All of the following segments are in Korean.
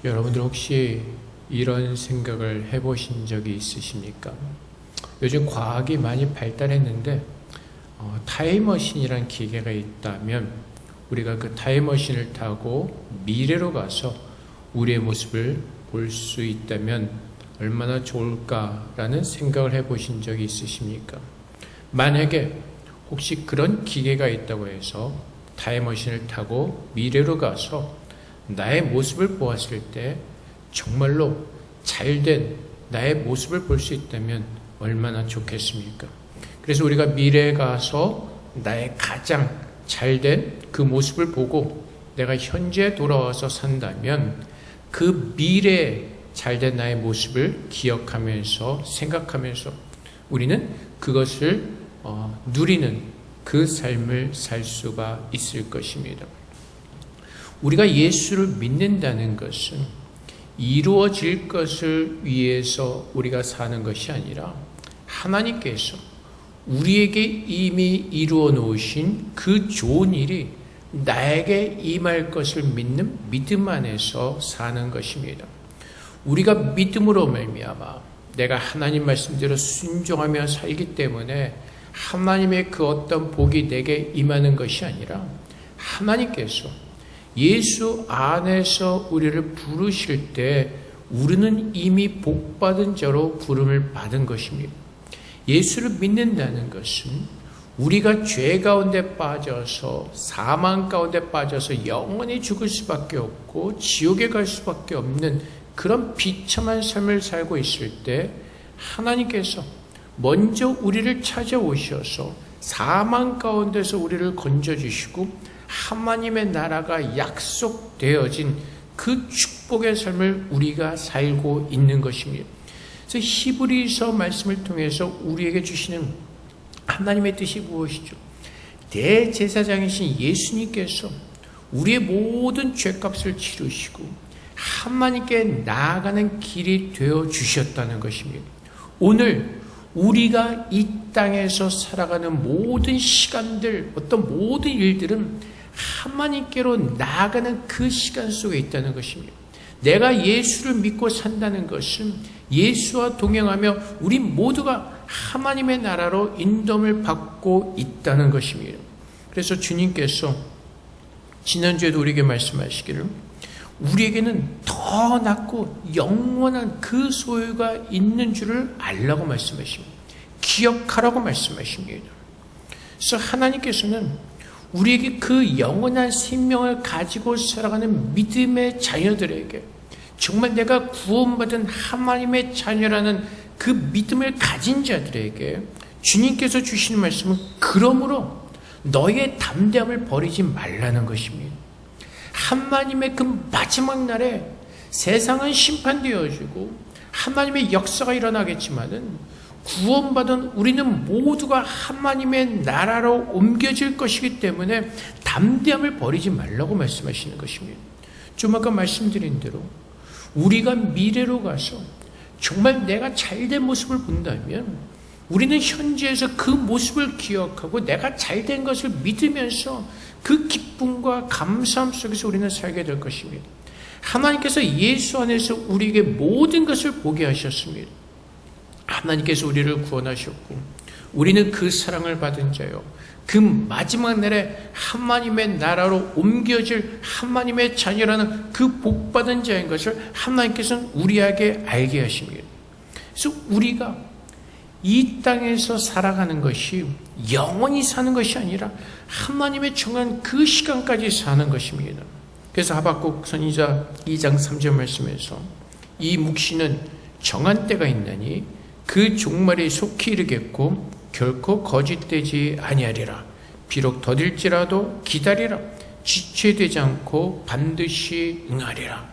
여러분들 혹시 이런 생각을 해보신 적이 있으십니까? 요즘 과학이 많이 발달했는데 타임머신이란 기계가 있다면 우리가 그 타임머신을 타고 미래로 가서 우리의 모습을 볼 수 있다면 얼마나 좋을까라는 생각을 해보신 적이 있으십니까? 만약에 혹시 그런 기계가 있다고 해서 타임머신을 타고 미래로 가서 나의 모습을 보았을 때 정말로 잘된 나의 모습을 볼 수 있다면 얼마나 좋겠습니까? 그래서 우리가 미래에 가서 나의 가장 잘된 그 모습을 보고 내가 현재에 돌아와서 산다면 그 미래에 잘된 나의 모습을 기억하면서 생각하면서 우리는 그것을 누리는 그 삶을 살 수가 있을 것입니다. 우리가 예수를 믿는다는 것은 이루어질 것을 위해서 우리가 사는 것이 아니라 하나님께서 우리에게 이미 이루어 놓으신 그 좋은 일이 나에게 임할 것을 믿는 믿음 안에서 사는 것입니다. 우리가 믿음으로 말미암아 내가 하나님 말씀대로 순종하며 살기 때문에 하나님의 그 어떤 복이 내게 임하는 것이 아니라 하나님께서 예수 안에서 우리를 부르실 때 우리는 이미 복받은 자로 부름을 받은 것입니다. 예수를 믿는다는 것은 우리가 죄 가운데 빠져서 사망 가운데 빠져서 영원히 죽을 수밖에 없고 지옥에 갈 수밖에 없는 그런 비참한 삶을 살고 있을 때 하나님께서 먼저 우리를 찾아오셔서 사망 가운데서 우리를 건져주시고 하나님의 나라가 약속되어진 그 축복의 삶을 우리가 살고 있는 것입니다. 그래서 히브리서 말씀을 통해서 우리에게 주시는 하나님의 뜻이 무엇이죠? 대제사장이신 예수님께서 우리의 모든 죄값을 치르시고 하나님께 나아가는 길이 되어 주셨다는 것입니다. 오늘 우리가 이 땅에서 살아가는 모든 시간들, 어떤 모든 일들은 하나님께로 나아가는 그 시간 속에 있다는 것입니다. 내가 예수를 믿고 산다는 것은 예수와 동행하며 우리 모두가 하나님의 나라로 인도를 받고 있다는 것입니다. 그래서 주님께서 지난주에도 우리에게 말씀하시기를 우리에게는 더 낫고 영원한 그 소유가 있는 줄을 알라고 말씀하십니다. 기억하라고 말씀하십니다. 그래서 하나님께서는 우리에게 그 영원한 생명을 가지고 살아가는 믿음의 자녀들에게 정말 내가 구원받은 하나님의 자녀라는 그 믿음을 가진 자들에게 주님께서 주시는 말씀은 그러므로 너의 담대함을 버리지 말라는 것입니다. 하나님의 그 마지막 날에 세상은 심판되어지고 하나님의 역사가 일어나겠지만은 구원받은 우리는 모두가 하나님의 나라로 옮겨질 것이기 때문에 담대함을 버리지 말라고 말씀하시는 것입니다. 좀 아까 말씀드린 대로 우리가 미래로 가서 정말 내가 잘된 모습을 본다면 우리는 현재에서 그 모습을 기억하고 내가 잘된 것을 믿으면서 그 기쁨과 감사함 속에서 우리는 살게 될 것입니다. 하나님께서 예수 안에서 우리에게 모든 것을 보게 하셨습니다. 하나님께서 우리를 구원하셨고 우리는 그 사랑을 받은 자요 그 마지막 날에 하나님의 나라로 옮겨질 하나님의 자녀라는 그 복받은 자인 것을 하나님께서는 우리에게 알게 하십니다. 그래서 우리가 이 땅에서 살아가는 것이 영원히 사는 것이 아니라 하나님의 정한 그 시간까지 사는 것입니다. 그래서 하박국 선지자 2장 3절 말씀에서 이 묵시는 정한 때가 있나니 그 종말이 속히 이르겠고 결코 거짓되지 아니하리라. 비록 더딜지라도 기다리라. 지체되지 않고 반드시 응하리라.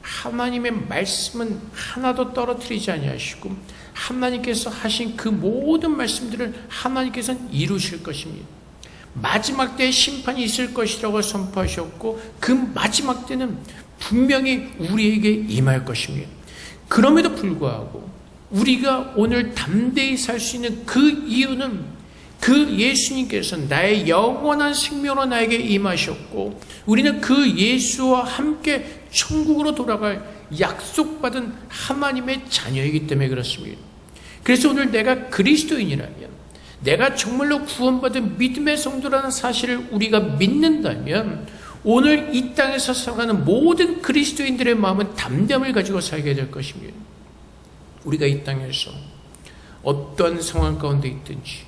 하나님의 말씀은 하나도 떨어뜨리지 아니하시고 하나님께서 하신 그 모든 말씀들을 하나님께서는 이루실 것입니다. 마지막 때에 심판이 있을 것이라고 선포하셨고 그 마지막 때는 분명히 우리에게 임할 것입니다. 그럼에도 불구하고 우리가 오늘 담대히 살 수 있는 그 이유는 그 예수님께서 나의 영원한 생명으로 나에게 임하셨고 우리는 그 예수와 함께 천국으로 돌아갈 약속받은 하나님의 자녀이기 때문에 그렇습니다. 그래서 오늘 내가 그리스도인이라면, 내가 정말로 구원받은 믿음의 성도라는 사실을 우리가 믿는다면 오늘 이 땅에서 살아가는 모든 그리스도인들의 마음은 담대함을 가지고 살게 될 것입니다. 우리가 이 땅에서 어떤 상황 가운데 있든지,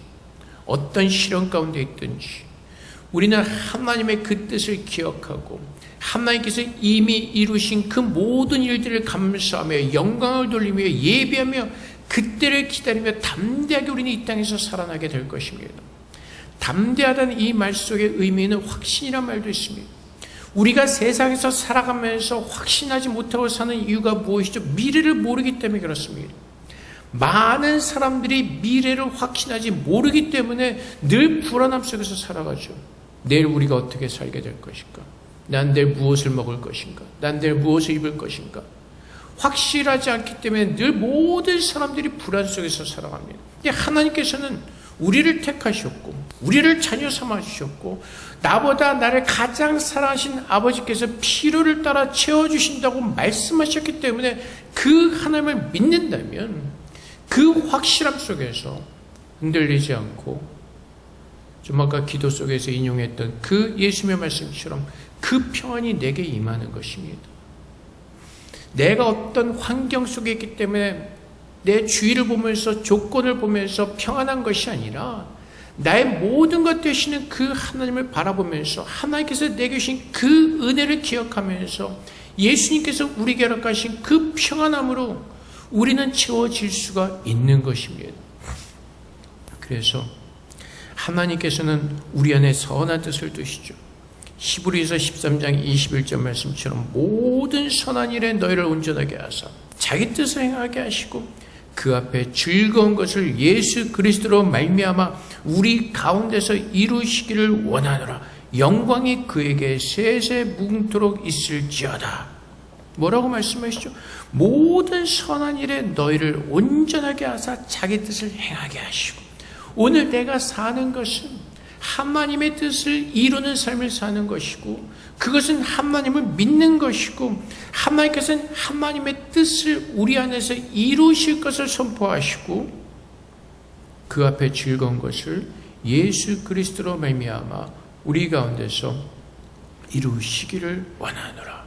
어떤 시련 가운데 있든지 우리는 하나님의 그 뜻을 기억하고 하나님께서 이미 이루신 그 모든 일들을 감사하며 영광을 돌리며 예배하며 그때를 기다리며 담대하게 우리는 이 땅에서 살아나게 될 것입니다. 담대하다는 이 말 속의 의미는 확신이란 말도 있습니다. 우리가 세상에서 살아가면서 확신하지 못하고 사는 이유가 무엇이죠? 미래를 모르기 때문에 그렇습니다. 많은 사람들이 미래를 확신하지 모르기 때문에 늘 불안함 속에서 살아가죠. 내일 우리가 어떻게 살게 될 것인가? 난 내일 무엇을 먹을 것인가? 난 내일 무엇을 입을 것인가? 확실하지 않기 때문에 늘 모든 사람들이 불안 속에서 살아갑니다. 하나님께서는 우리를 택하셨고 우리를 자녀 삼아 주셨고 나보다 나를 가장 사랑하신 아버지께서 필요를 따라 채워주신다고 말씀하셨기 때문에 그 하나님을 믿는다면 그 확실함 속에서 흔들리지 않고 좀 아까 기도 속에서 인용했던 그 예수님의 말씀처럼 그 평안이 내게 임하는 것입니다. 내가 어떤 환경 속에 있기 때문에 내 주위를 보면서 조건을 보면서 평안한 것이 아니라 나의 모든 것 되시는 그 하나님을 바라보면서 하나님께서 내게 주신 그 은혜를 기억하면서 예수님께서 우리에게 허락하신 그 평안함으로 우리는 채워질 수가 있는 것입니다. 그래서 하나님께서는 우리 안에 선한 뜻을 두시죠. 히브리서 13장 21절 말씀처럼 모든 선한 일에 너희를 온전하게 하사 자기 뜻을 행하게 하시고 그 앞에 즐거운 것을 예수 그리스도로 말미암아 우리 가운데서 이루시기를 원하노라. 영광이 그에게 세세 뭉토록 있을지어다. 뭐라고 말씀하시죠? 모든 선한 일에 너희를 온전하게 하사 자기 뜻을 행하게 하시고, 오늘 내가 사는 것은 하나님의 뜻을 이루는 삶을 사는 것이고, 그것은 하나님을 믿는 것이고, 하나님께서는 하나님의 뜻을 우리 안에서 이루실 것을 선포하시고, 그 앞에 즐거운 것을 예수 그리스도로 말미암아 우리 가운데서 이루시기를 원하노라.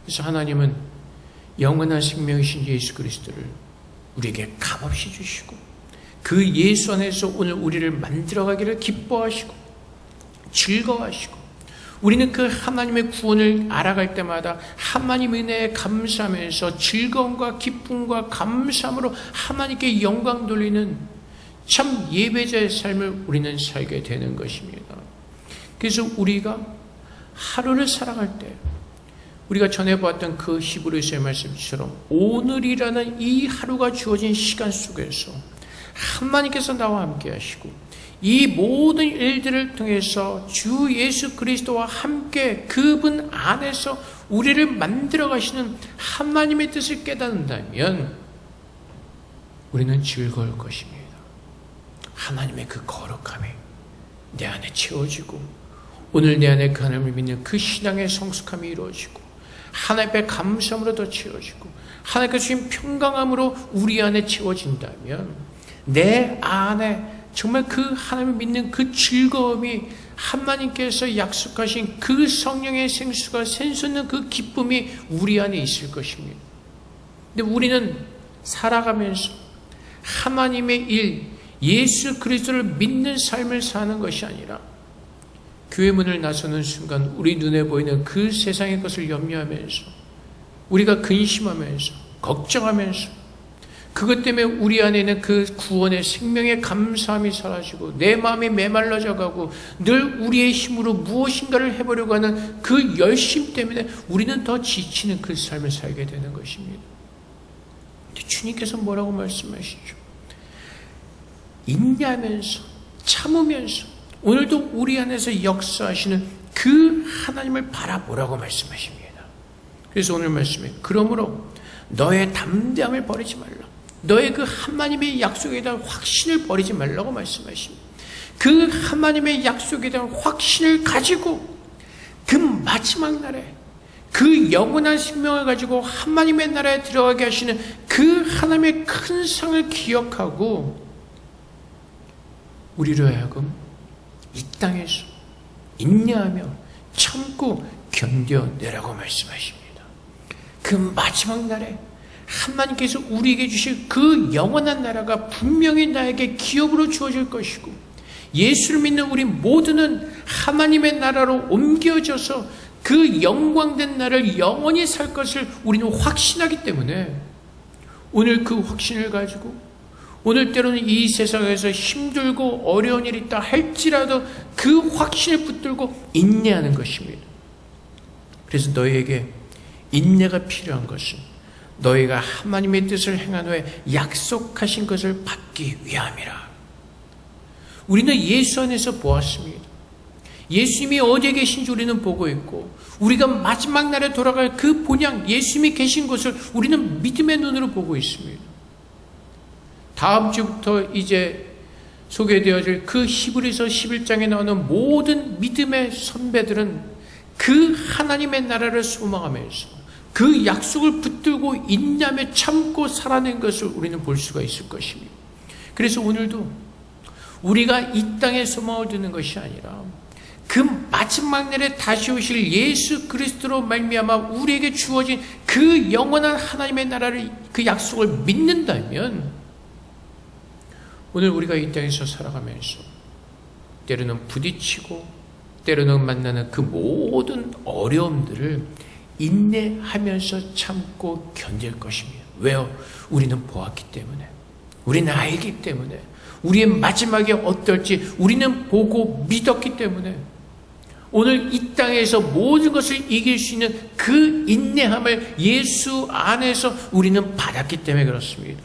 그래서 하나님은 영원한 생명이신 예수 그리스도를 우리에게 값없이 주시고, 그 예수 안에서 오늘 우리를 만들어가기를 기뻐하시고 즐거워하시고, 우리는 그 하나님의 구원을 알아갈 때마다 하나님의 은혜에 감사하면서 즐거움과 기쁨과 감사함으로 하나님께 영광 돌리는 참 예배자의 삶을 우리는 살게 되는 것입니다. 그래서 우리가 하루를 살아갈 때 우리가 전에 보았던 그 히브리서의 말씀처럼 오늘이라는 이 하루가 주어진 시간 속에서 하나님께서 나와 함께 하시고, 이 모든 일들을 통해서 주 예수 그리스도와 함께 그분 안에서 우리를 만들어 가시는 하나님의 뜻을 깨닫는다면 우리는 즐거울 것입니다. 하나님의 그 거룩함이 내 안에 채워지고, 오늘 내 안에 그 하나님을 믿는 그 신앙의 성숙함이 이루어지고, 하나님 앞에 감사함으로 더 채워지고, 하나님께서 주신 평강함으로 우리 안에 채워진다면 내 안에 정말 그 하나님을 믿는 그 즐거움이, 하나님께서 약속하신 그 성령의 생수가 샘솟는 그 기쁨이 우리 안에 있을 것입니다. 근데 우리는 살아가면서 하나님의 일, 예수 그리스도를 믿는 삶을 사는 것이 아니라 교회 문을 나서는 순간 우리 눈에 보이는 그 세상의 것을 염려하면서, 우리가 근심하면서 걱정하면서, 그것 때문에 우리 안에 있는 그 구원의 생명의 감사함이 사라지고 내 마음이 메말라져 가고 늘 우리의 힘으로 무엇인가를 해보려고 하는 그 열심 때문에 우리는 더 지치는 그 삶을 살게 되는 것입니다. 근데 주님께서 뭐라고 말씀하시죠? 인내하면서 참으면서 오늘도 우리 안에서 역사하시는 그 하나님을 바라보라고 말씀하십니다. 그래서 오늘 말씀에 그러므로 너의 담대함을 버리지 말라. 너의 그 하나님의 약속에 대한 확신을 버리지 말라고 말씀하십니다. 그 하나님의 약속에 대한 확신을 가지고 그 마지막 날에 그 영원한 생명을 가지고 하나님의 나라에 들어가게 하시는 그 하나님의 큰 상을 기억하고 우리로 하여금 이 땅에서 인내하며 참고 견뎌내라고 말씀하십니다. 그 마지막 날에 하나님께서 우리에게 주실 그 영원한 나라가 분명히 나에게 기업으로 주어질 것이고, 예수를 믿는 우리 모두는 하나님의 나라로 옮겨져서 그 영광된 나라를 영원히 살 것을 우리는 확신하기 때문에, 오늘 그 확신을 가지고 오늘 때로는 이 세상에서 힘들고 어려운 일이 있다 할지라도 그 확신을 붙들고 인내하는 것입니다. 그래서 너희에게 인내가 필요한 것은 너희가 하나님의 뜻을 행한 후에 약속하신 것을 받기 위함이라. 우리는 예수 안에서 보았습니다. 예수님이 어디에 계신지 우리는 보고 있고, 우리가 마지막 날에 돌아갈 그 본향 예수님이 계신 곳을 우리는 믿음의 눈으로 보고 있습니다. 다음 주부터 이제 소개되어질 그 히브리서 11장에 나오는 모든 믿음의 선배들은 그 하나님의 나라를 소망하면서 그 약속을 붙들고 인내하며 참고 살아낸 것을 우리는 볼 수가 있을 것입니다. 그래서 오늘도 우리가 이 땅에 소망을 두는 것이 아니라 그 마지막 날에 다시 오실 예수 그리스도로 말미암아 우리에게 주어진 그 영원한 하나님의 나라를, 그 약속을 믿는다면, 오늘 우리가 이 땅에서 살아가면서 때로는 부딪히고 때로는 만나는 그 모든 어려움들을 인내하면서 참고 견딜 것입니다. 왜요? 우리는 보았기 때문에, 우리는 알기 때문에, 우리의 마지막이 어떨지 우리는 보고 믿었기 때문에 오늘 이 땅에서 모든 것을 이길 수 있는 그 인내함을 예수 안에서 우리는 받았기 때문에 그렇습니다.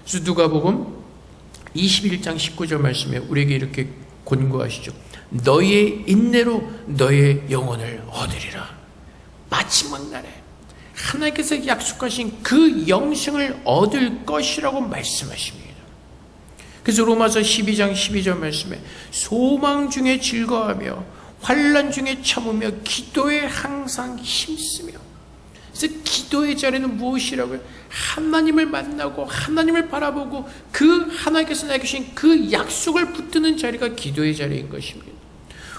그래서 누가복음 21장 19절 말씀에 우리에게 이렇게 권고하시죠. 너희의 인내로 너희의 영혼을 얻으리라. 마지막 날에 하나님께서 약속하신 그 영생을 얻을 것이라고 말씀하십니다. 그래서 로마서 12장 12절 말씀에 소망 중에 즐거워하며 환난 중에 참으며 기도에 항상 힘쓰며. 그래서 기도의 자리는 무엇이라고요? 하나님을 만나고 하나님을 바라보고 그 하나님께서 나에게 주신 그 약속을 붙드는 자리가 기도의 자리인 것입니다.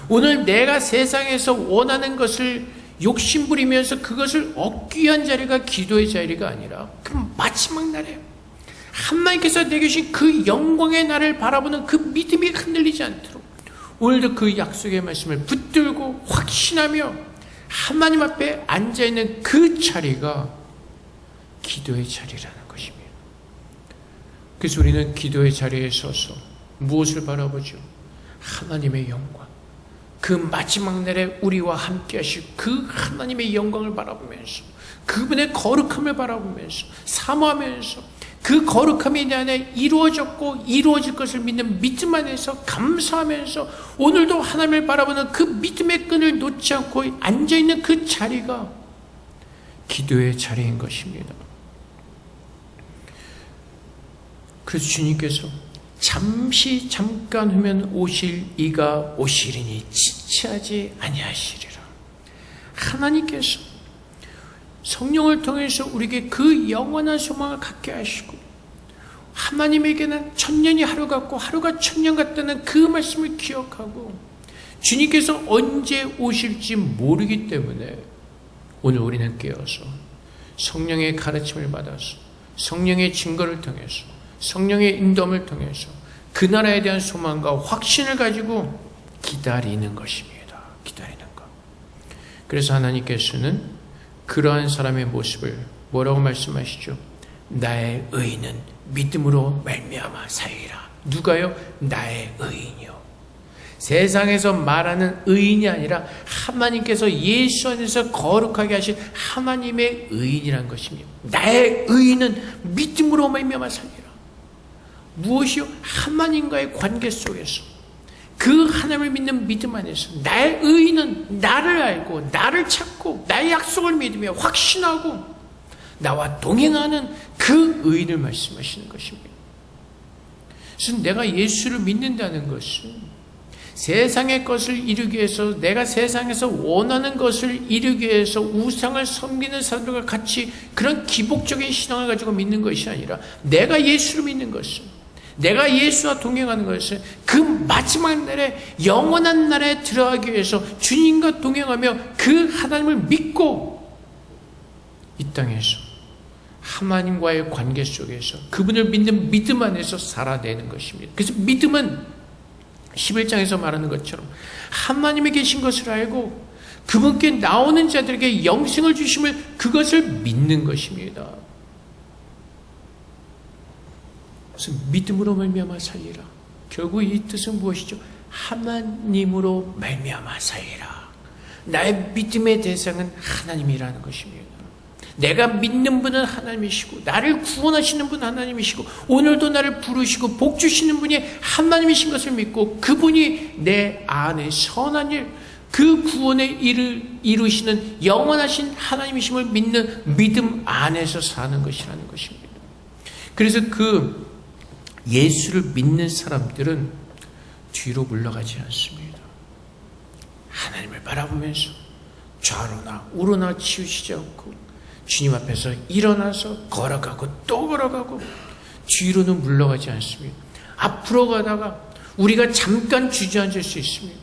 오늘 내가 세상에서 원하는 것을 욕심부리면서 그것을 얻기 위한 자리가 기도의 자리가 아니라, 그럼 마지막 날에 하나님께서 내게 주신 그 영광의 날을 바라보는 그 믿음이 흔들리지 않도록 오늘도 그 약속의 말씀을 붙들고 확신하며 하나님 앞에 앉아있는 그 자리가 기도의 자리라는 것입니다. 그래서 우리는 기도의 자리에 서서 무엇을 바라보죠? 하나님의 영광, 그 마지막 날에 우리와 함께 하실 그 하나님의 영광을 바라보면서, 그분의 거룩함을 바라보면서 사모하면서, 그 거룩함이 내 안에 이루어졌고 이루어질 것을 믿는 믿음 안에서 감사하면서 오늘도 하나님을 바라보는 그 믿음의 끈을 놓지 않고 앉아있는 그 자리가 기도의 자리인 것입니다. 그래서 주님께서 잠깐 후면 오실 이가 오시리니 지체하지 아니하시리라. 하나님께서 성령을 통해서 우리에게 그 영원한 소망을 갖게 하시고, 하나님에게는 천년이 하루 같고 하루가 천년 같다는 그 말씀을 기억하고, 주님께서 언제 오실지 모르기 때문에 오늘 우리는 깨어서 성령의 가르침을 받아서 성령의 증거를 통해서 성령의 인도함을 통해서 그 나라에 대한 소망과 확신을 가지고 기다리는 것입니다. 기다리는 것. 그래서 하나님께서는 그러한 사람의 모습을 뭐라고 말씀하시죠? 나의 의인은 믿음으로 말미암아 살리라. 누가요? 나의 의인이요. 세상에서 말하는 의인이 아니라 하나님께서 예수 안에서 거룩하게 하신 하나님의 의인이란 것입니다. 나의 의인은 믿음으로 말미암아 살리라. 무엇이요? 하나님과의 관계 속에서 그 하나님을 믿는 믿음 안에서 나의 의인은 나를 알고 나를 찾고 나의 약속을 믿으며 확신하고 나와 동행하는 그 의인을 말씀하시는 것입니다. 그래서 내가 예수를 믿는다는 것은 세상의 것을 이루기 위해서, 내가 세상에서 원하는 것을 이루기 위해서 우상을 섬기는 사람들과 같이 그런 기복적인 신앙을 가지고 믿는 것이 아니라, 내가 예수를 믿는 것은, 내가 예수와 동행하는 것은 그 마지막 날에, 영원한 날에 들어가기 위해서 주님과 동행하며 그 하나님을 믿고 이 땅에서 하나님과의 관계 속에서 그분을 믿는 믿음 안에서 살아내는 것입니다. 그래서 믿음은 11장에서 말하는 것처럼 하나님이 계신 것을 알고 그분께 나오는 자들에게 영생을 주심을, 그것을 믿는 것입니다. 그래서 믿음으로 말미암아 살리라. 결국 이 뜻은 무엇이죠? 하나님으로 말미암아 살리라. 나의 믿음의 대상은 하나님이라는 것입니다. 내가 믿는 분은 하나님이시고, 나를 구원하시는 분은 하나님이시고, 오늘도 나를 부르시고 복 주시는 분이 하나님이신 것을 믿고, 그분이 내 안에 선한 일, 그 구원의 일을 이루시는 영원하신 하나님이심을 믿는 믿음 안에서 사는 것이라는 것입니다. 그래서 그 예수를 믿는 사람들은 뒤로 물러가지 않습니다. 하나님을 바라보면서 좌로나 우로나 치우치지 않고 주님 앞에서 일어나서 걸어가고 또 걸어가고, 뒤로는 물러가지 않습니다. 앞으로 가다가 우리가 잠깐 주저앉을 수 있습니다.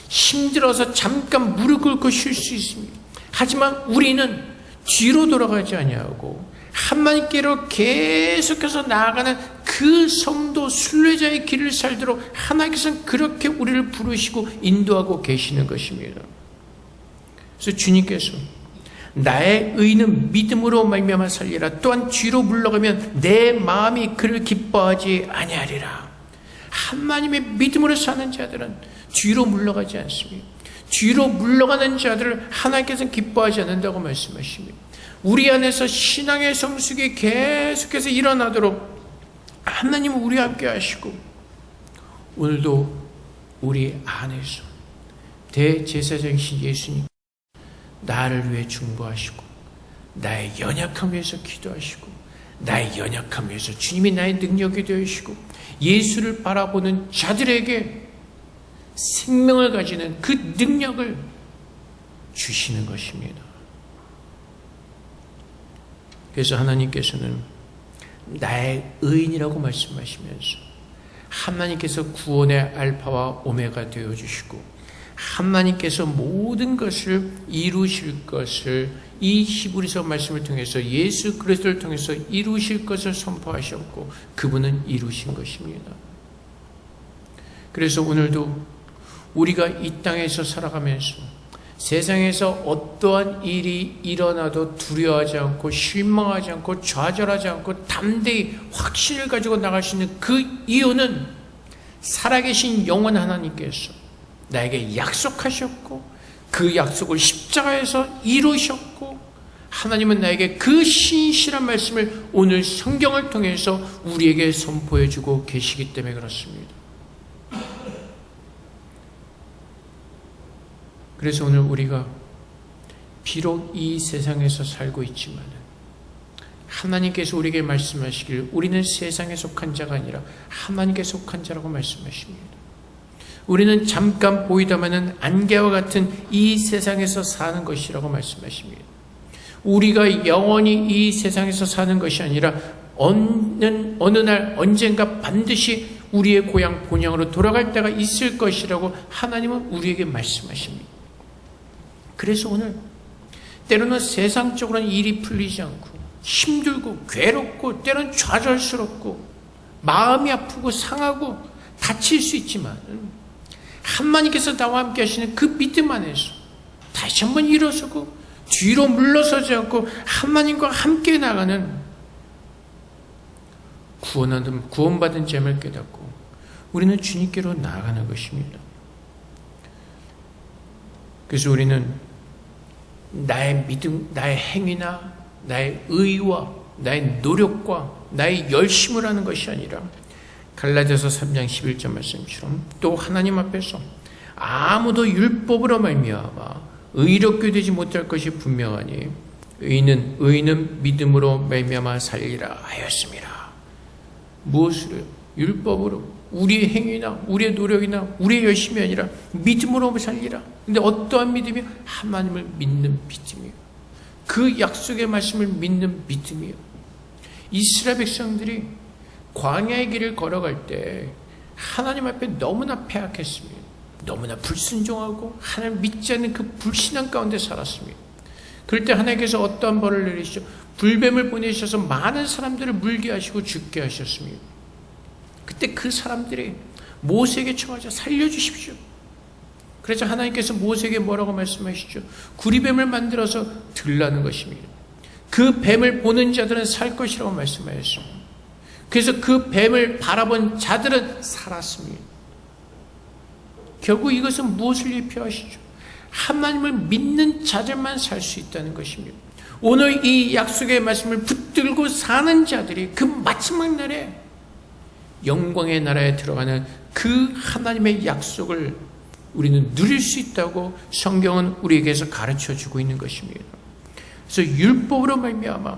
힘들어서 잠깐 무릎 꿇고 쉴 수 있습니다. 하지만 우리는 뒤로 돌아가지 아니하고 하나님께로 계속해서 나아가는 그 성도 순례자의 길을 살도록 하나님께서는 그렇게 우리를 부르시고 인도하고 계시는 것입니다. 그래서 주님께서 나의 의는 믿음으로 말미암아 살리라. 또한 뒤로 물러가면 내 마음이 그를 기뻐하지 아니하리라. 하나님의 믿음으로 사는 자들은 뒤로 물러가지 않습니다. 뒤로 물러가는 자들을 하나님께서는 기뻐하지 않는다고 말씀하십니다. 우리 안에서 신앙의 성숙이 계속해서 일어나도록 하나님은 우리와 함께 하시고, 오늘도 우리 안에서 대제사장이신 예수님, 나를 위해 중보하시고 나의 연약함 위해서 기도하시고 나의 연약함 위해서 주님이 나의 능력이 되시고 예수를 바라보는 자들에게 생명을 가지는 그 능력을 주시는 것입니다. 그래서 하나님께서는 나의 의인이라고 말씀하시면서 하나님께서 구원의 알파와 오메가 되어주시고 하나님께서 모든 것을 이루실 것을 이 히브리서 말씀을 통해서 예수 그리스도를 통해서 이루실 것을 선포하셨고 그분은 이루신 것입니다. 그래서 오늘도 우리가 이 땅에서 살아가면서 세상에서 어떠한 일이 일어나도 두려워하지 않고 실망하지 않고 좌절하지 않고 담대히 확신을 가지고 나갈 수 있는 그 이유는 살아계신 영원 하나님께서 나에게 약속하셨고 그 약속을 십자가에서 이루셨고 하나님은 나에게 그 신실한 말씀을 오늘 성경을 통해서 우리에게 선포해주고 계시기 때문에 그렇습니다. 그래서 오늘 우리가 비록 이 세상에서 살고 있지만 하나님께서 우리에게 말씀하시길 우리는 세상에 속한 자가 아니라 하나님께 속한 자라고 말씀하십니다. 우리는 잠깐 보이다마는 안개와 같은 이 세상에서 사는 것이라고 말씀하십니다. 우리가 영원히 이 세상에서 사는 것이 아니라 어느 날 언젠가 반드시 우리의 고향 본향으로 돌아갈 때가 있을 것이라고 하나님은 우리에게 말씀하십니다. 그래서 오늘 때로는 세상적으로는 일이 풀리지 않고 힘들고 괴롭고 때로는 좌절스럽고 마음이 아프고 상하고 다칠 수 있지만 하나님께서 나와 함께 하시는 그 믿음 안에서 다시 한번 일어서고 뒤로 물러서지 않고 하나님과 함께 나가는 구원받은 잼을 깨닫고 우리는 주님께로 나아가는 것입니다. 그래서 우리는 나의 믿음, 나의 행위나 나의 의와 나의 노력과 나의 열심을 하는 것이 아니라 갈라디아서 3장 11절 말씀처럼 또 하나님 앞에서 아무도 율법으로 말미암아 의롭게 되지 못할 것이 분명하니 의인은 믿음으로 말미암아 살리라 하였습니다. 무엇으로요? 율법으로. 우리의 행위나 우리의 노력이나 우리의 열심이 아니라 믿음으로 살리라. 근데 어떠한 믿음이요? 하나님을 믿는 믿음이요. 그 약속의 말씀을 믿는 믿음이요. 이스라엘 백성들이 광야의 길을 걸어갈 때 하나님 앞에 너무나 패악했습니다. 너무나 불순종하고 하나님 믿지 않는 그 불신앙 가운데 살았습니다. 그럴 때 하나님께서 어떠한 벌을 내리시죠? 불뱀을 보내셔서 많은 사람들을 물게 하시고 죽게 하셨습니다. 그때 그 사람들이 모세에게 청하자 살려주십시오. 그래서 하나님께서 모세에게 뭐라고 말씀하시죠? 구리뱀을 만들어서 들라는 것입니다. 그 뱀을 보는 자들은 살 것이라고 말씀하셨습니다. 그래서 그 뱀을 바라본 자들은 살았습니다. 결국 이것은 무엇을 예표하시죠? 하나님을 믿는 자들만 살 수 있다는 것입니다. 오늘 이 약속의 말씀을 붙들고 사는 자들이 그 마지막 날에 영광의 나라에 들어가는 그 하나님의 약속을 우리는 누릴 수 있다고 성경은 우리에게서 가르쳐주고 있는 것입니다. 그래서 율법으로 말미암아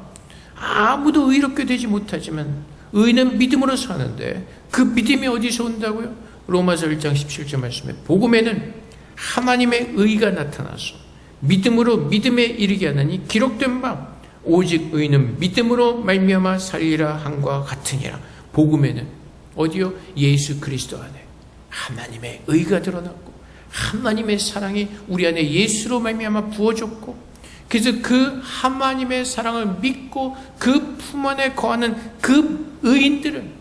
아무도 의롭게 되지 못하지만 의는 믿음으로 사는데 그 믿음이 어디서 온다고요? 로마서 1장 17절 말씀에 복음에는 하나님의 의가 나타나서 믿음으로 믿음에 이르게 하느니 기록된 바 오직 의는 믿음으로 말미암아 살리라 함과 같으니라. 복음에는 어디요? 예수 그리스도 안에 하나님의 의가 드러났고 하나님의 사랑이 우리 안에 예수로 말미암아 부어졌고, 그래서 그 하나님의 사랑을 믿고 그 품 안에 거하는 그 의인들은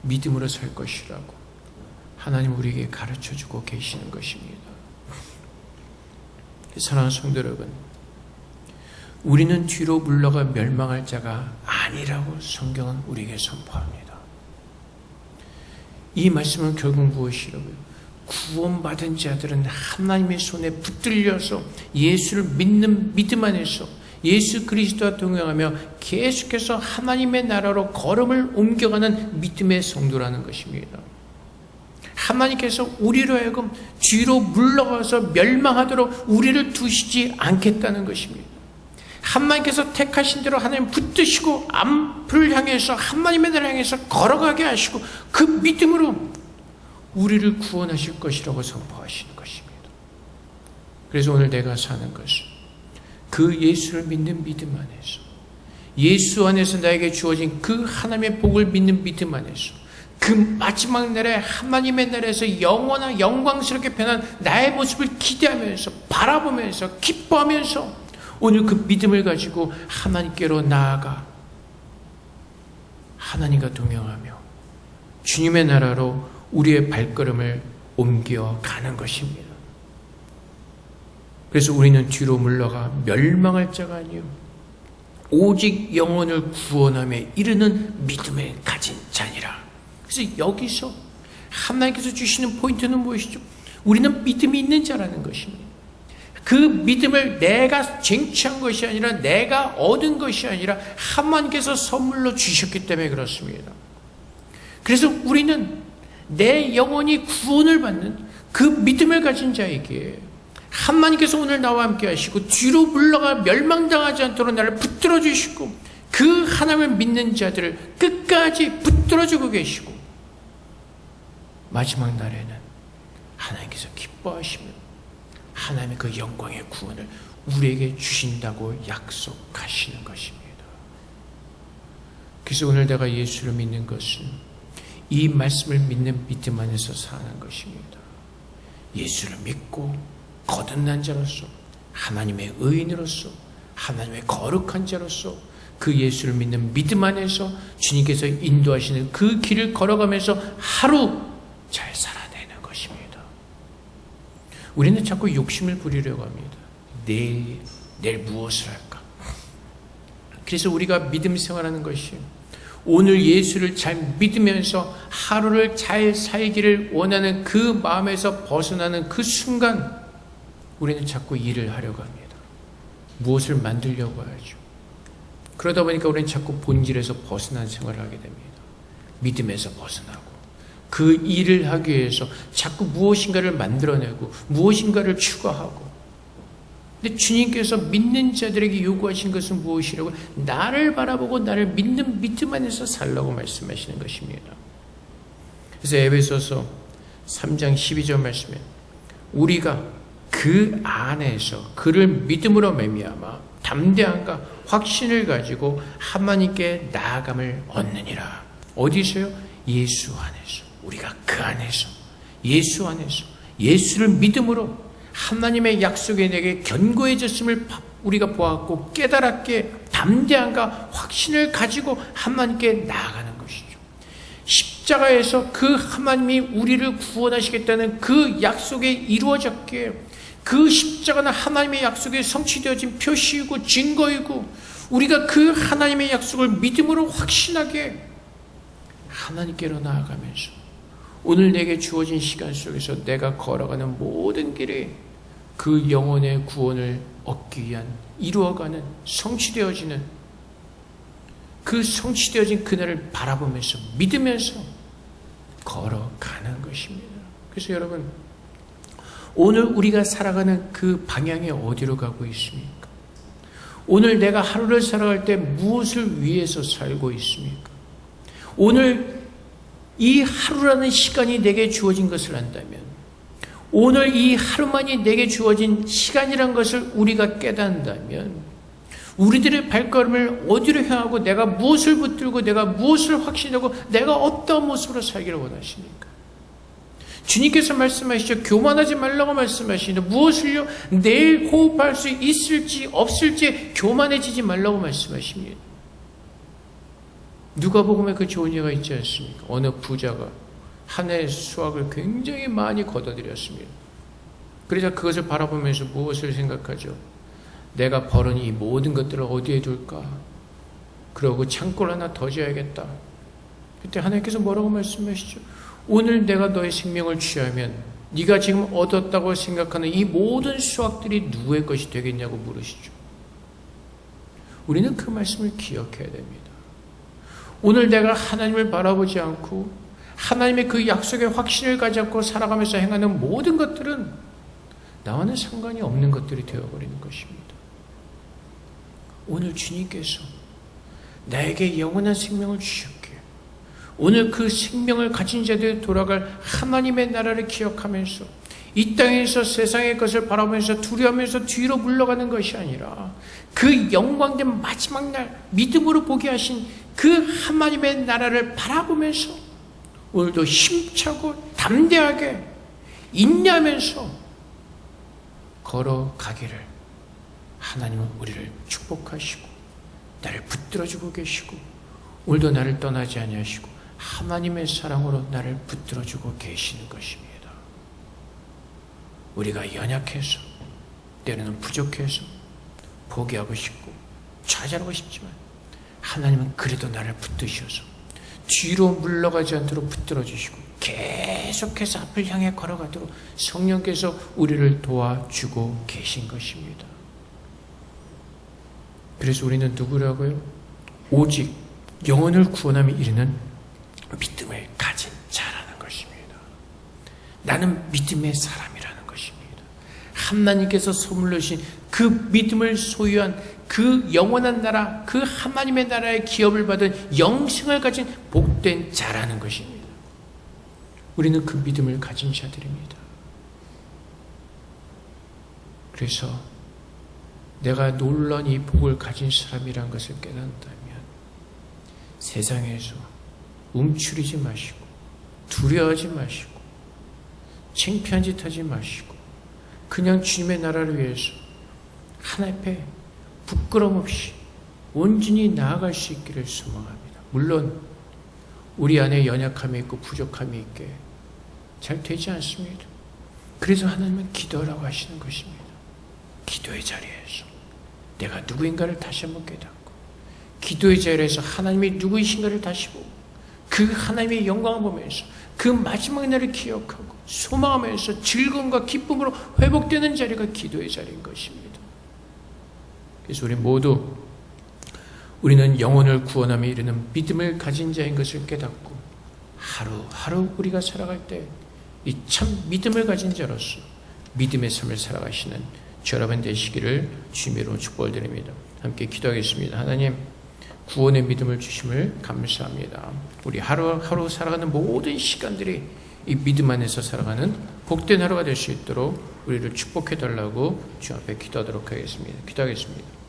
믿음으로 살 것이라고 하나님 우리에게 가르쳐주고 계시는 것입니다. 사랑하는 성도 여러분, 우리는 뒤로 물러가 멸망할 자가 아니라고 성경은 우리에게 선포합니다. 이 말씀은 결국 무엇이라고요? 구원받은 자들은 하나님의 손에 붙들려서 예수를 믿는 믿음 안에서 예수 그리스도와 동행하며 계속해서 하나님의 나라로 걸음을 옮겨가는 믿음의 성도라는 것입니다. 하나님께서 우리로 하여금 뒤로 물러가서 멸망하도록 우리를 두시지 않겠다는 것입니다. 하나님께서 택하신 대로 하나님 붙드시고 앞을 향해서 하나님의 나라를 향해서 걸어가게 하시고 그 믿음으로 우리를 구원하실 것이라고 선포하시는 것입니다. 그래서 오늘 내가 사는 것은 그 예수를 믿는 믿음 안에서, 예수 안에서 나에게 주어진 그 하나님의 복을 믿는 믿음 안에서, 그 마지막 날에 하나님의 나라에서 영원한 영광스럽게 변한 나의 모습을 기대하면서 바라보면서 기뻐하면서 오늘 그 믿음을 가지고 하나님께로 나아가 하나님과 동행하며 주님의 나라로 우리의 발걸음을 옮겨가는 것입니다. 그래서 우리는 뒤로 물러가 멸망할 자가 아니요 오직 영혼을 구원하며 이르는 믿음을 가진 자니라. 그래서 여기서 하나님께서 주시는 포인트는 무엇이죠? 우리는 믿음이 있는 자라는 것입니다. 그 믿음을 내가 쟁취한 것이 아니라 내가 얻은 것이 아니라 하나님께서 선물로 주셨기 때문에 그렇습니다. 그래서 우리는 내 영혼이 구원을 받는 그 믿음을 가진 자에게 하나님께서 오늘 나와 함께 하시고 뒤로 물러가 멸망당하지 않도록 나를 붙들어 주시고 그 하나님을 믿는 자들을 끝까지 붙들어 주고 계시고 마지막 날에는 하나님께서 기뻐하시며 하나님의 그 영광의 구원을 우리에게 주신다고 약속하시는 것입니다. 그래서 오늘 내가 예수를 믿는 것은 이 말씀을 믿는 믿음 안에서 사는 것입니다. 예수를 믿고 거듭난 자로서 하나님의 의인으로서 하나님의 거룩한 자로서 그 예수를 믿는 믿음 안에서 주님께서 인도하시는 그 길을 걸어가면서 하루 잘 살아내는 것입니다. 우리는 자꾸 욕심을 부리려고 합니다. 내일 무엇을 할까? 그래서 우리가 믿음 생활하는 것이 오늘 예수를 잘 믿으면서 하루를 잘 살기를 원하는 그 마음에서 벗어나는 그 순간 우리는 자꾸 일을 하려고 합니다. 무엇을 만들려고 하죠. 그러다 보니까 우리는 자꾸 본질에서 벗어난 생활을 하게 됩니다. 믿음에서 벗어나고 그 일을 하기 위해서 자꾸 무엇인가를 만들어내고 무엇인가를 추구하고, 근데 주님께서 믿는 자들에게 요구하신 것은 무엇이라고? 나를 바라보고 나를 믿는 믿음 안에서 살라고 말씀하시는 것입니다. 그래서 에베소서 3장 12절 말씀에 우리가 그 안에서 그를 믿음으로 말미암아 담대함과 확신을 가지고 하나님께 나아감을 얻느니라. 어디서요? 예수 안에서. 우리가 그 안에서, 예수 안에서, 예수를 믿음으로 하나님의 약속에 내게 견고해졌음을 우리가 보았고 깨달았기에 담대함과 확신을 가지고 하나님께 나아가는 것이죠. 십자가에서 그 하나님이 우리를 구원하시겠다는 그 약속이 이루어졌기에 그 십자가는 하나님의 약속이 성취되어진 표시이고 증거이고 우리가 그 하나님의 약속을 믿음으로 확신하게 하나님께로 나아가면서 오늘 내게 주어진 시간 속에서 내가 걸어가는 모든 길에 그 영혼의 구원을 얻기 위한 이루어가는 성취되어지는 그 성취되어진 그날을 바라보면서 믿으면서 걸어가는 것입니다. 그래서 여러분 오늘 우리가 살아가는 그 방향이 어디로 가고 있습니까? 오늘 내가 하루를 살아갈 때 무엇을 위해서 살고 있습니까? 오늘 이 하루라는 시간이 내게 주어진 것을 안다면 오늘 이 하루만이 내게 주어진 시간이란 것을 우리가 깨닫는다면 우리들의 발걸음을 어디로 향하고 내가 무엇을 붙들고 내가 무엇을 확신하고 내가 어떤 모습으로 살기를 원하십니까? 주님께서 말씀하시죠. 교만하지 말라고 말씀하시는데 무엇을요? 내일 호흡할 수 있을지 없을지 교만해지지 말라고 말씀하십니다. 누가복음에 그 좋은 예가 있지 않습니까? 어느 부자가 한 해의 수확을 굉장히 많이 거둬들였습니다. 그러자 그것을 바라보면서 무엇을 생각하죠? 내가 벌은 이 모든 것들을 어디에 둘까? 그러고 창고를 하나 더 지어야겠다. 그때 하나님께서 뭐라고 말씀하시죠? 오늘 내가 너의 생명을 취하면 네가 지금 얻었다고 생각하는 이 모든 수확들이 누구의 것이 되겠냐고 물으시죠. 우리는 그 말씀을 기억해야 됩니다. 오늘 내가 하나님을 바라보지 않고 하나님의 그 약속의 확신을 가지 않고 살아가면서 행하는 모든 것들은 나와는 상관이 없는 것들이 되어버리는 것입니다. 오늘 주님께서 나에게 영원한 생명을 주셨기에 오늘 그 생명을 가진 자들이 돌아갈 하나님의 나라를 기억하면서 이 땅에서 세상의 것을 바라보면서 두려워하면서 뒤로 물러가는 것이 아니라 그 영광된 마지막 날 믿음으로 보게 하신 그 하나님의 나라를 바라보면서 오늘도 힘차고 담대하게 인내하면서 걸어가기를 하나님은 우리를 축복하시고 나를 붙들어주고 계시고 오늘도 나를 떠나지 아니하시고 하나님의 사랑으로 나를 붙들어주고 계시는 것입니다. 우리가 연약해서 때로는 부족해서 포기하고 싶고 좌절하고 싶지만 하나님은 그래도 나를 붙드셔서 뒤로 물러가지 않도록 붙들어주시고 계속해서 앞을 향해 걸어가도록 성령께서 우리를 도와주고 계신 것입니다. 그래서 우리는 누구라고요? 오직 영혼을 구원함에 이르는 믿음을 가진 자라는 것입니다. 나는 믿음의 사람이라는 것입니다. 하나님께서 선물로 주신 그 믿음을 소유한 그 영원한 나라, 그 하나님의 나라의 기업을 받은 영생을 가진 복된 자라는 것입니다. 우리는 그 믿음을 가진 자들입니다. 그래서 내가 놀라운 이 복을 가진 사람이란 것을 깨닫는다면 세상에서 움츠리지 마시고 두려워하지 마시고 창피한 짓 하지 마시고 그냥 주님의 나라를 위해서 하나님 앞에 부끄럼 없이 온전히 나아갈 수 있기를 소망합니다. 물론 우리 안에 연약함이 있고 부족함이 있게 잘 되지 않습니다. 그래서 하나님은 기도하라고 하시는 것입니다. 기도의 자리에서 내가 누구인가를 다시 한번 깨닫고 기도의 자리에서 하나님이 누구이신가를 다시 보고 그 하나님의 영광을 보면서 그 마지막 날을 기억하고 소망하면서 즐거움과 기쁨으로 회복되는 자리가 기도의 자리인 것입니다. 그래서 우리 모두 우리는 영혼을 구원함에 이르는 믿음을 가진 자인 것을 깨닫고 하루하루 우리가 살아갈 때 이 참 믿음을 가진 자로서 믿음의 삶을 살아가시는 저 여러분 되시기를 주님으로 축복을 드립니다. 함께 기도하겠습니다. 하나님, 구원의 믿음을 주심을 감사합니다. 우리 하루하루 살아가는 모든 시간들이 이 믿음 안에서 살아가는 복된 하루가 될 수 있도록 우리를 축복해 달라고 주 앞에 기도하도록 하겠습니다. 기도하겠습니다.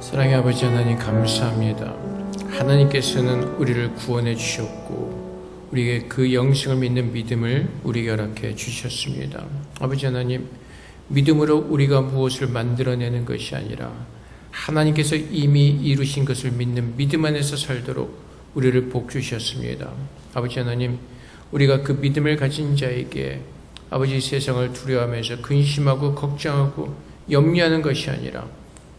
사랑의 아버지 하나님 감사합니다. 하나님께서는 우리를 구원해 주셨고 우리에게 그 영생을 믿는 믿음을 우리에게 허락해 주셨습니다. 아버지 하나님, 믿음으로 우리가 무엇을 만들어내는 것이 아니라 하나님께서 이미 이루신 것을 믿는 믿음 안에서 살도록 우리를 복 주셨습니다. 아버지 하나님, 우리가 그 믿음을 가진 자에게 아버지 세상을 두려워하면서 근심하고 걱정하고 염려하는 것이 아니라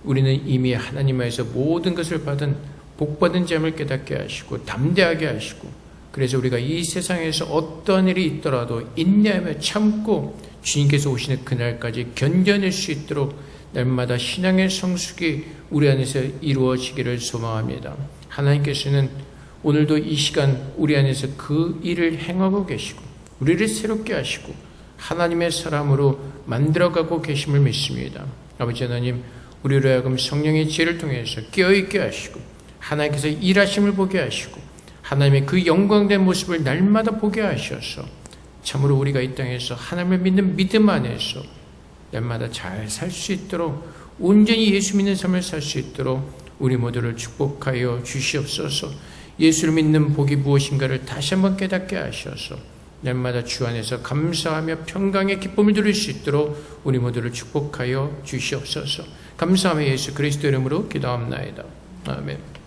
우리는 이미 하나님 안에서 모든 것을 받은 복받은 자임을 깨닫게 하시고 담대하게 하시고, 그래서 우리가 이 세상에서 어떠한 일이 있더라도 인내하며 참고 주님께서 오시는 그날까지 견뎌낼 수 있도록 날마다 신앙의 성숙이 우리 안에서 이루어지기를 소망합니다. 하나님께서는 오늘도 이 시간 우리 안에서 그 일을 행하고 계시고 우리를 새롭게 하시고 하나님의 사람으로 만들어가고 계심을 믿습니다. 아버지 하나님, 우리로 하여금 성령의 지혜를 통해서 깨어있게 하시고 하나님께서 일하심을 보게 하시고 하나님의 그 영광된 모습을 날마다 보게 하셔서 참으로 우리가 이 땅에서 하나님을 믿는 믿음 안에서 날마다 잘 살 수 있도록, 온전히 예수 믿는 삶을 살 수 있도록 우리 모두를 축복하여 주시옵소서. 예수를 믿는 복이 무엇인가를 다시 한번 깨닫게 하셔서 날마다 주 안에서 감사하며 평강의 기쁨을 누릴 수 있도록 우리 모두를 축복하여 주시옵소서. 감사하며 예수 그리스도 이름으로 기도합나이다. 아멘.